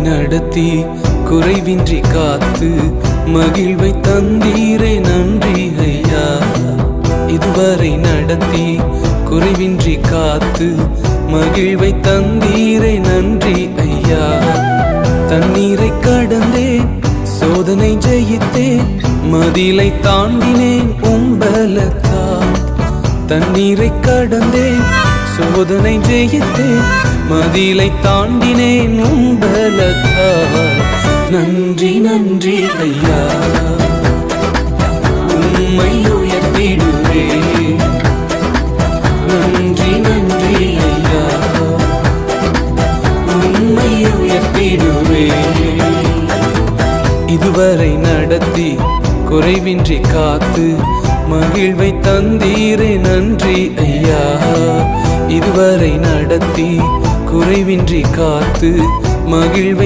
நடத்தி குறைவின்றி காத்து மகிழ்வை தந்தீரே நன்றி ஐயா. இதுவரை நடத்தி குறைவின்றி காத்து மகிழ்வை தந்தீரே நன்றி ஐயா. தண்ணீரை கடந்தேன், சோதனை ஜெயித்தேன், மதிலை தாண்டினேன் உம்பலத்தால். தண்ணீரை கடந்தேன், சோதனை ஜெயித்தேன், மதிலை தாண்டினேன் உம்பலத்தால். நன்றி நன்றி ஐயா, உம்மை உயர்த்திடுவேன். நன்றி நன்றி ஐயா, உம்மை உயர்த்திடுவேன். இதுவரை நடத்தி குறைவின்றி காத்து மகிழ்வை தந்தீரே நன்றி ஐயா. இதுவரை நடத்தி குறைவின்றி காத்து மகிழ்வை